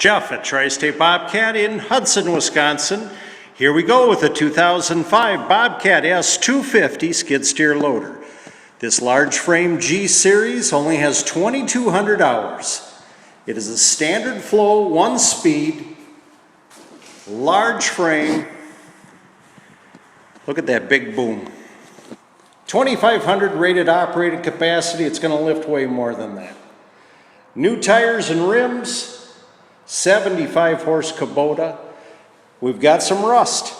Jeff at Tri-State Bobcat in Hudson, Wisconsin. Here we go with the 2005 Bobcat S250 skid steer loader. This large frame G series only has 2,200 hours. It is a standard flow, 1-speed, large frame. Look at that big boom. 2,500 rated operating capacity. It's going to lift way more than that. New tires and rims. 75 horse Kubota. We've got some rust.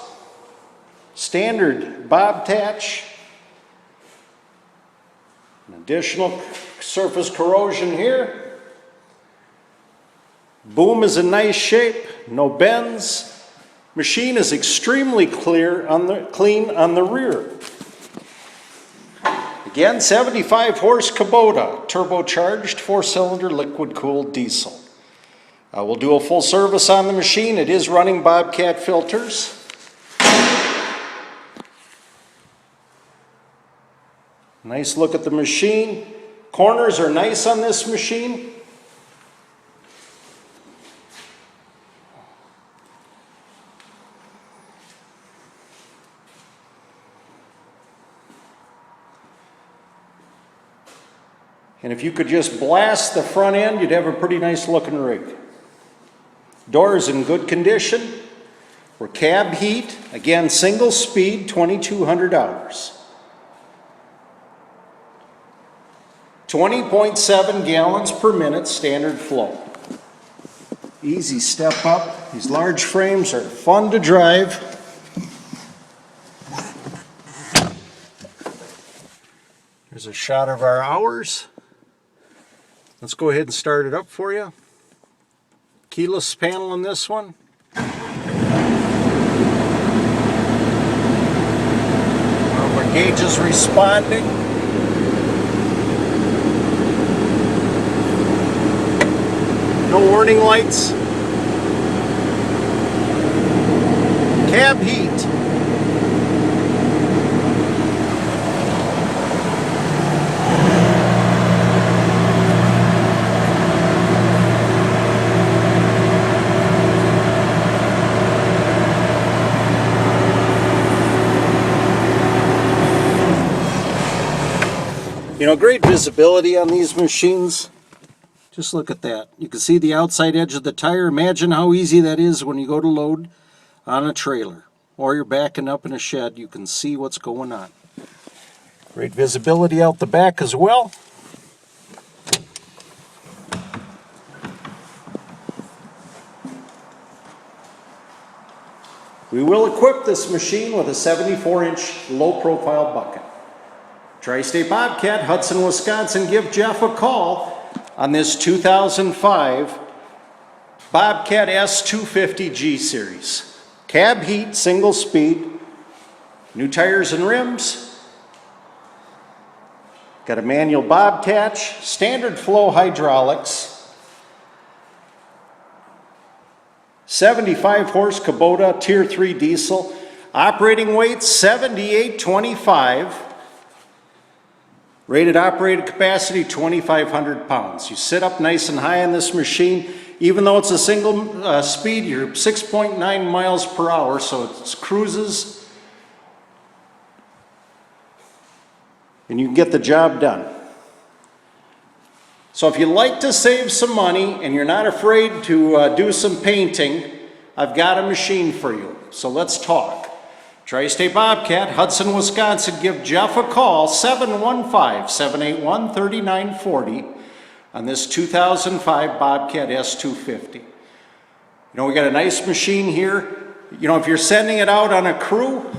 Standard Bobcat. An additional surface corrosion here. Boom is in nice shape, no bends. Machine is extremely clean on the rear. Again, 75 horse Kubota, turbocharged 4-cylinder liquid-cooled diesel. We'll do a full service on the machine. It is running Bobcat filters. Nice look at the machine. Corners are nice on this machine. And if you could just blast the front end, you'd have a pretty nice looking rig. Doors in good condition. We're cab heat. Again, single speed, 2,200 hours. 20.7 gallons per minute standard flow. Easy step up. These large frames are fun to drive. Here's a shot of our hours. Let's go ahead and start it up for you. Keyless panel on this one. Our gauge is responding. No warning lights. Cab heat. You know, great visibility on these machines. Just look at that. You can see the outside edge of the tire. Imagine how easy that is when you go to load on a trailer or you're backing up in a shed. You can see what's going on. Great visibility out the back as well. We will equip this machine with a 74-inch low-profile bucket. Tri-State Bobcat, Hudson, Wisconsin. Give Jeff a call on this 2005 Bobcat S250 G Series. Cab heat, single speed, new tires and rims. Got a manual Bobcat, standard flow hydraulics. 75 horse Kubota Tier 3 diesel. Operating weight 7825. Rated operated capacity, 2,500 pounds. You sit up nice and high on this machine. Even though it's a single speed, you're 6.9 miles per hour, so it cruises. And you can get the job done. So if you like to save some money and you're not afraid to do some painting, I've got a machine for you. So let's talk. Tri-State Bobcat, Hudson, Wisconsin. Give Jeff a call, 715-781-3940 on this 2005 Bobcat S250. You know, we got a nice machine here. You know, if you're sending it out on a crew,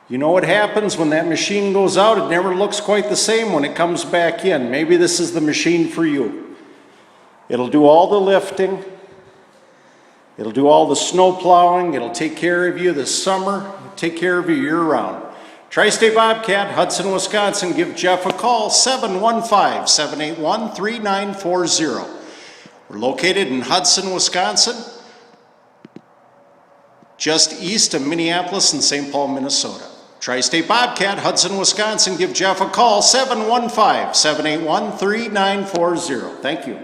you know what happens when that machine goes out. It never looks quite the same when it comes back in. Maybe this is the machine for you. It'll do all the lifting. It'll do all the snow plowing. It'll take care of you this summer. It'll take care of you year-round. Tri-State Bobcat, Hudson, Wisconsin. Give Jeff a call, 715-781-3940. We're located in Hudson, Wisconsin, just east of Minneapolis and St. Paul, Minnesota. Tri-State Bobcat, Hudson, Wisconsin. Give Jeff a call, 715-781-3940. Thank you.